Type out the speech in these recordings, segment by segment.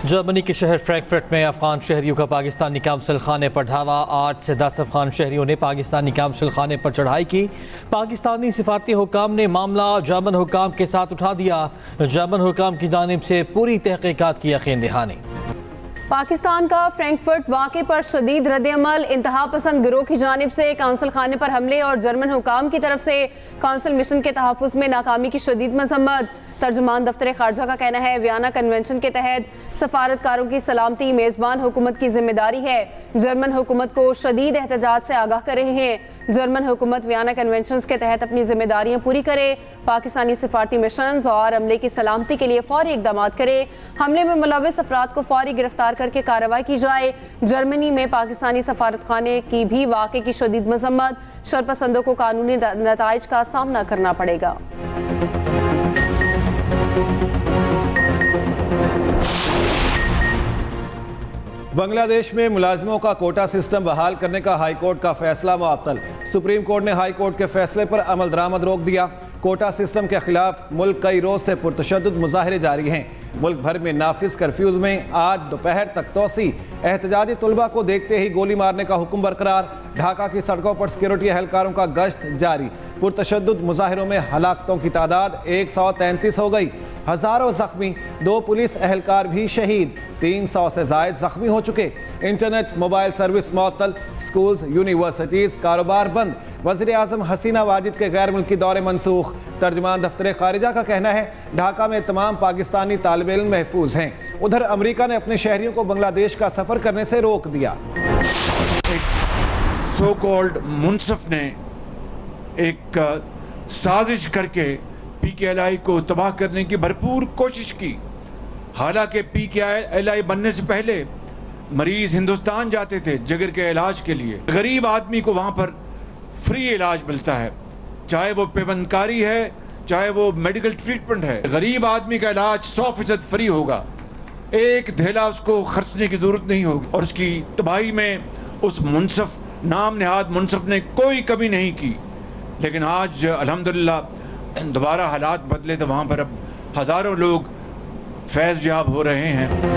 Germany के शहर Frankfurt में अफगान शहरियों का पाकिस्तानी काउंसिल खाने पर धावा। 8 से 10 अफगान शहरियों ने पाकिस्तानी काउंसिल खाने पर चढ़ाई की। पाकिस्तानी सिफारती हुकाम ने मामला जर्मन हुकाम के साथ उठा दिया। जर्मन हुकाम की जानिब से पूरी तहकीकात की यकीन दहानी। पाकिस्तान का फ्रैंकफर्ट वाक़े पर शदीद रद्द-ए-अमल। इंतहा पसंद गिरोह की जानिब से काउंसिल खाने पर हमले और जर्मन हुकाम की तरफ से काउंसिल मिशन के तहफ़्फ़ुज़ में नाकामी की शदीद मज़म्मत। तर्जुमान दफ्तर खारजा का कहना है वियना कन्वेंशन के तहत सफारतकारों की सलामती मेज़बान हुकूमत की जिम्मेदारी है। जर्मन हुकूमत को शदीद एहतजाज से आगाह कर रहे हैं। जर्मन हुकूमत वियना कन्वेंशन के तहत अपनी जिम्मेदारियाँ पूरी करे, पाकिस्तानी सिफारती मिशन और अमले की सलामती के लिए फौरी इकदाम करे। हमले में मुलविस अफराद को फौरी गिरफ्तार करके कार्रवाई की जाए। जर्मनी में पाकिस्तानी सफारत खाने की भी वाक़े की शदीद मज़म्मत। शरपसंदों को कानूनी नताइज का सामना करना पड़ेगा। बांग्लादेश में मुलाजिमों का कोटा सिस्टम बहाल करने का हाई कोर्ट का फैसला मुअत्तल। सुप्रीम कोर्ट ने हाई कोर्ट के फैसले पर अमल दरामद रोक दिया। कोटा सिस्टम के खिलाफ मुल्क कई रोज से पुरतशद्दुद मुजाहरे जारी हैं। मुल्क भर में नाफिज कर्फ्यूज में आज दोपहर तक तोसी। एहतजाजी तलबा को देखते ही गोली मारने का हुक्म बरकरार। ढाका की सड़कों पर सिक्योरिटी एहलकारों का गश्त जारी। पुरतशद्दुद मुजाहिरों में हलाकतों की तादाद 133 हो गई। हज़ारों जख्मी, 2 पुलिस एहलकार भी शहीद। 300 से जायद जख्मी हो चुके। इंटरनेट मोबाइल सर्विस मुअत्तल। स्कूल्स, यूनिवर्सिटीज़, कारोबार बंद। वज़ीर आज़म हसीना वाजिद के गैर मुल्की दौरे मनसूख। तर्जुमान दफ्तर खारिजा का कहना है ढाका में तमाम पाकिस्तानी तालिब इल्म महफूज हैं। उधर अमरीका ने अपने शहरियों को बांग्लादेश का सफ़र करने से रोक दिया। सो कॉल्ड मुनसफ ने एक साजिश करके PKLI को तबाह करने की भरपूर कोशिश की। हालांकि PKLI बनने से पहले मरीज हिंदुस्तान जाते थे जिगर के इलाज के लिए। गरीब आदमी को वहाँ पर फ्री इलाज मिलता है, चाहे वो पेवंदकारी है, चाहे वो मेडिकल ट्रीटमेंट है। गरीब आदमी का इलाज 100% फ्री होगा। एक धेला उसको खर्चने की ज़रूरत नहीं होगी। और उसकी तबाही में उस मुनसफ, नाम नहाद मुनसफ ने कोई कमी नहीं की। लेकिन आज अल्हम्दुलिल्लाह दोबारा हालात बदले तो वहाँ पर अब हज़ारों लोग फैज़ याब हो रहे हैं।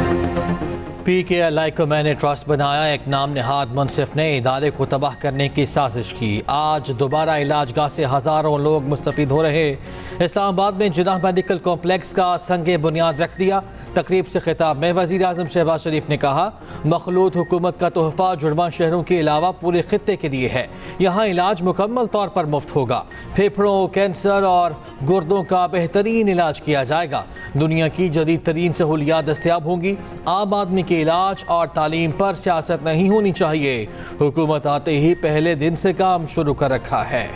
PKLI को मैंने ट्रस्ट बनाया। एक नाम नहाद मुनसिफ ने इदारे को तबाह करने की साजिश की। आज दोबारा इलाजगाह से हज़ारों लोग मुस्तफ़ीद हो रहे। इस्लामाबाद में जिनाह मेडिकल कॉम्प्लेक्स का संगे बुनियाद रख दिया। तकरीब से खिताब में वज़ीर आज़म शहबाज शरीफ ने कहा मखलूत हुकूमत का तोहफ़ा जुड़वा शहरों के अलावा पूरे खित्ते के लिए है। यहाँ इलाज मुकम्मल तौर पर मुफ्त होगा। फेफड़ों, कैंसर और गुर्दों का बेहतरीन इलाज किया जाएगा। दुनिया की जदीद तरीन सहूलियात दस्तयाब होंगी। आम आदमी के इलाज और तालीम पर सियासत नहीं होनी चाहिए। हुकूमत आते ही पहले दिन से काम शुरू कर रखा है।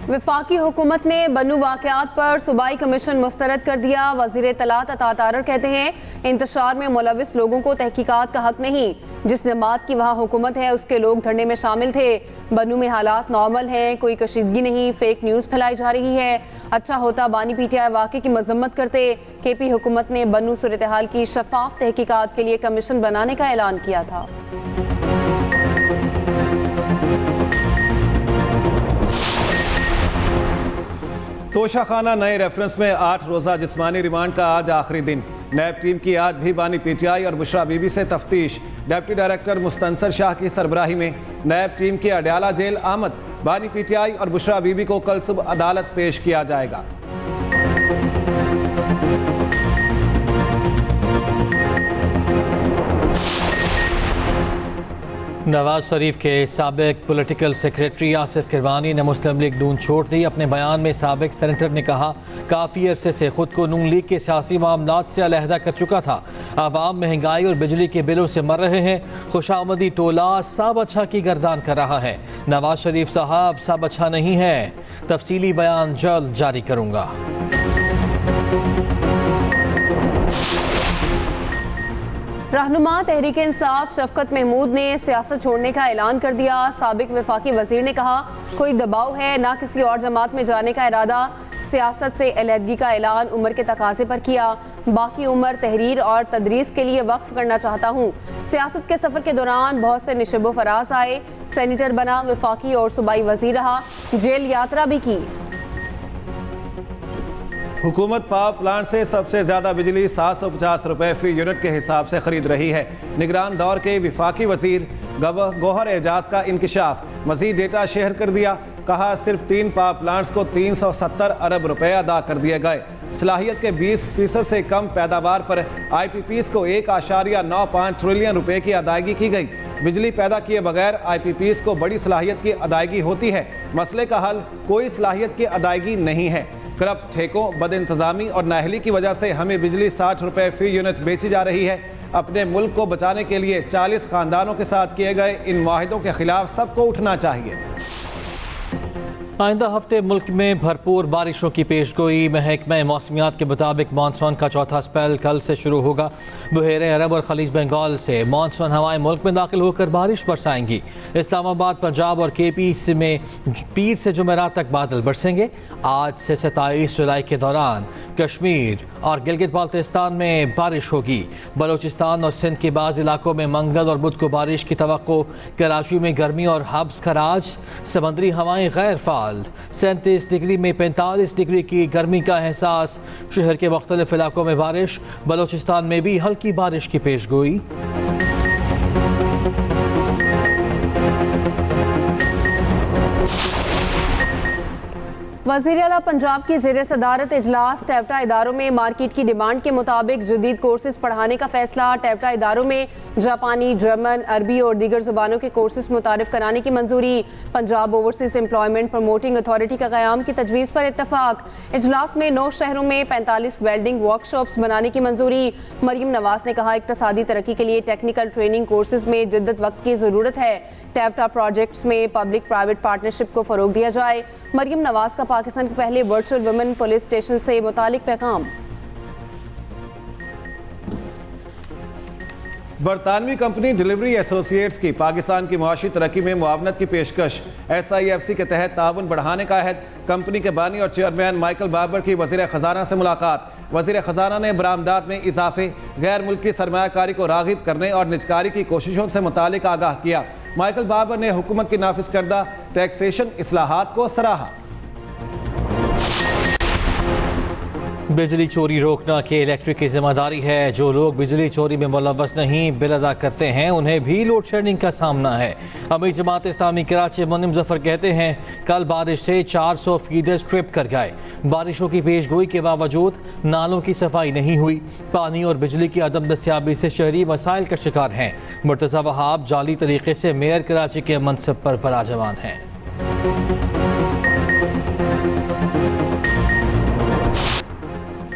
वफाकी हुकूमत ने बन्नू वाक़यात पर सूबाई कमीशन मुस्तरद कर दिया। वज़ीर इत्तलात अता तारर कहते हैं इंतशार में मुलविस लोगों को तहकीकात का हक नहीं। जिस जमात की वहाँ हुकूमत है उसके लोग धरने में शामिल थे। बन्नू में हालात नॉर्मल हैं, कोई कशीदगी नहीं। फेक न्यूज़ फैलाई जा रही है। अच्छा होता बानी PTI वाक़े की मजम्मत करते। KP हुकूमत ने बन्नू सूरत हाल की शफाफ तहकीकात के लिए कमीशन बनाने का ऐलान किया था। तोशाखाना नए रेफरेंस में 8 रोज़ा जिस्मानी रिमांड का आज आखिरी दिन। नैब टीम की आज भी बानी PTI और बुशरा बीबी से तफ्तीश। डिप्टी डायरेक्टर मुस्तनसर शाह की सरबराही में नैब टीम की अडयाला जेल आमद। बानी PTI और बुशरा बीबी को कल सुबह अदालत पेश किया जाएगा। नवाज शरीफ के साबिक पॉलिटिकल सेक्रेटरी आसिफ किरवानी ने मुस्लिम लीग नून छोड़ दी। अपने बयान में साबिक सेनेटर ने कहा काफ़ी अरसे से खुद को नून लीग के सियासी मामलात से अलहदा कर चुका था। आवाम महंगाई और बिजली के बिलों से मर रहे हैं। खुशामदी टोला सब अच्छा की गर्दान कर रहा है। नवाज शरीफ साहब सब अच्छा नहीं है। तफसीली बयान जल्द जारी करूँगा। रहनुमा तहरीक इंसाफ शफकत महमूद ने सियासत छोड़ने का ऐलान कर दिया। साबिक वफाकी वजीर ने कहा कोई दबाव है ना किसी और जमात में जाने का इरादा। सियासत से अलहदगी का ऐलान उम्र के तकाजे पर किया। बाकी उम्र तहरीर और तदरीस के लिए वक्फ करना चाहता हूँ। सियासत के सफ़र के दौरान बहुत से निशब फराज आए। सेनेटर बना, वफाकी और सूबाई वजीर रहा, जेल यात्रा भी की। हुकूमत पावर प्लांट से सबसे ज़्यादा बिजली 750 रुपये फी यूनिट के हिसाब से खरीद रही है। निगरान दौर के विफाकी वज़ीर गौहर एजाज का इंकशाफ, मज़ीद डेटा शेयर कर दिया। कहा सिर्फ 3 पावर प्लांट्स को 370 अरब रुपए अदा कर दिए गए। सलाहियत के 20% से कम पैदावार पर IPPs को 1.95 ट्रिलियन रुपए की अदायगी की गई। बिजली पैदा किए बगैर IPPs को बड़ी सलाहियत की अदायगी होती है। मसले का हल कोई सलाहियत की अदायगी नहीं है। करप्ट ठेकों, बदइंतज़ामी और नाअहली की वजह से हमें बिजली 60 रुपए फी यूनिट बेची जा रही है। अपने मुल्क को बचाने के लिए 40 ख़ानदानों के साथ किए गए इन मुआहिदों के खिलाफ सबको उठना चाहिए। आइंदा हफ्ते मुल्क में भरपूर बारिशों की पेशगोई। महकमा मौसमियात के मुताबिक मानसून का चौथा स्पेल कल से शुरू होगा। बहेरे अरब और खलीज बंगाल से मानसून हवाएं मुल्क में दाखिल होकर बारिश बरसाएंगी। इस्लामाबाद, पंजाब और KP में पीर से जुमेरात तक बादल बरसेंगे। आज से 27 जुलाई के दौरान कश्मीर और गिलगित बाल्टिस्तान में बारिश होगी। बलूचिस्तान और सिंध के बाज़ इलाकों में मंगल और बुध को बारिश की तवक्को। कराची में गर्मी और हब्स खराज। समंदरी हवाएं गैर फाल। 37 डिग्री में 45 डिग्री की गर्मी का एहसास। शहर के मुख्तलिफ इलाकों में बारिश। बलूचिस्तान में भी हल्की बारिश की पेशगोई। वज़ीर आला पंजाब की ज़ेर सदारत इजलास। टैप्टा इदारों में मार्केट की डिमांड के मुताबिक जदीद कोर्सेज पढ़ाने का फैसला। टैप्टा इदारों में जापानी, जर्मन, अरबी और दीगर ज़ुबानों के कोर्सेज मुतारिफ कराने की मंजूरी। Punjab overseas employment promoting authority का क़याम की तजवीज़ पर इत्तफाक। इजलास में 9 शहरों में 45 वेल्डिंग वर्कशॉप्स बनाने की मंजूरी। मरीम नवाज ने कहा इक़्तिसादी तरक्की के लिए टेक्निकल ट्रेनिंग कोर्सेज में जिद्दत वक्त की ज़रूरत है। टैप्टा प्रोजेक्ट्स में पब्लिक प्राइवेट पार्टनरशिप को फ़रोग दिया जाए। मरीम नवाज का पाकिस्तान के पहले वर्चुअल वुमेन पुलिस स्टेशन से मुतालिक पैगाम। बरतानवी कंपनी डिलीवरी एसोसिएट्स की पाकिस्तान की मुआशी तरक्की में मुआवनत की पेशकश। SIFC के तहत ताउन बढ़ाने का अहद। कंपनी के बानी और चेयरमैन माइकल बाबर की वज़ीर ख़जाना से मुलाकात। वज़ीर ख़जाना ने बरामदात में इजाफे, गैर मुल्की सरमायाकारी को राग़िब करने और निजकारी की कोशिशों से मुतालिक आगाह किया। माइकल बाबर ने हुकूमत की नाफिज करदा टैक्सेशन इस्लाहात को सराहा। बिजली चोरी रोकना के इलेक्ट्रिक की जिम्मेदारी है। जो लोग बिजली चोरी में मुलव्वस नहीं बिल अदा करते हैं उन्हें भी लोड शेडिंग का सामना है। अमीर जमात इस्लामी कराची मुनिम जफर कहते हैं कल बारिश से 400 फीडर्स ट्रिप कर गए। बारिशों की पेशगोई के बावजूद नालों की सफाई नहीं हुई। पानी और बिजली की अदम दस्तियाबी से शहरी मसाइल का शिकार हैं। मुर्तज़ा वहाब जाली तरीके से मेयर कराची के मनसब पर बराजमान हैं।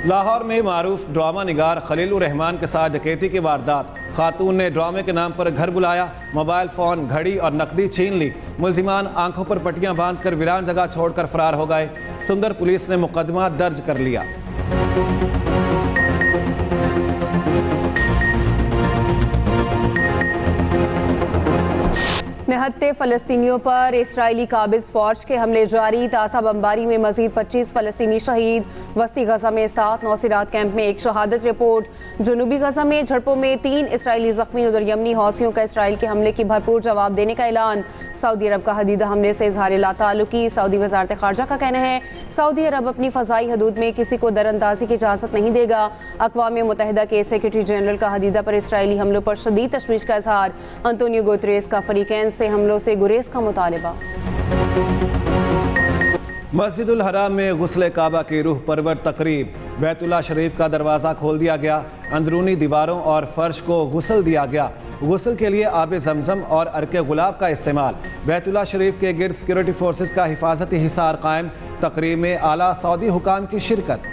लाहौर में मारूफ ड्रामा निगार खलीलुर रहमान के साथ डकैती की वारदात। खातून ने ड्रामे के नाम पर घर बुलाया, मोबाइल फ़ोन, घड़ी और नकदी छीन ली। मुलजिमान आंखों पर पट्टियां बांधकर वीरान जगह छोड़कर फरार हो गए। सुंदर पुलिस ने मुकदमा दर्ज कर लिया। निहत्ते फ़लस्तीनियों पर इसराइली काबिज फ़ौज के हमले जारी। ताज़ा बमबारी में मज़ीद 25 फ़लस्तीनी शहीद। वस्ती गज़ा में 7 नौसिरात कैंप में 1 शहादत रिपोर्ट। जनूबी गज़ा में झड़पों में 3 इसराइली ज़ख्मी। उधर यमनी हौसियों का इसराइल के हमले की भरपूर जवाब देने का ऐलान। सऊदी अरब का हदीदा हमले से इजहार लाताल्लुकी। सऊदी वज़ारत ख़ारजा का कहना है सऊदी अरब अपनी फ़ज़ाई हदूद में किसी को दरअंदाजी की इजाज़त नहीं देगा। अक़वाम मुत्तहिदा के सेक्रेटरी जनरल का हदीदा पर इसराइली हमलों पर शदीद तशवीश का इजहार। अंतोनियो गुतरेस का फ़रीक़ैन से हमलों से गुरेज का मुतालिबा। मस्जिदुल हराम में गुस्ल काबा की रूह परवर तकरीब। बैतुल्लाह शरीफ का दरवाज़ा खोल दिया गया। अंदरूनी दीवारों और फर्श को गुस्ल दिया गया। गुस्ल के लिए आब जमजम और अर्के गुलाब का इस्तेमाल। बैतुल्लाह शरीफ के गिर्द सिक्योरिटी फोर्सेस का हिफाजती हिसार कायम। तकरीब में आला सऊदी हुकाम की शिरकत।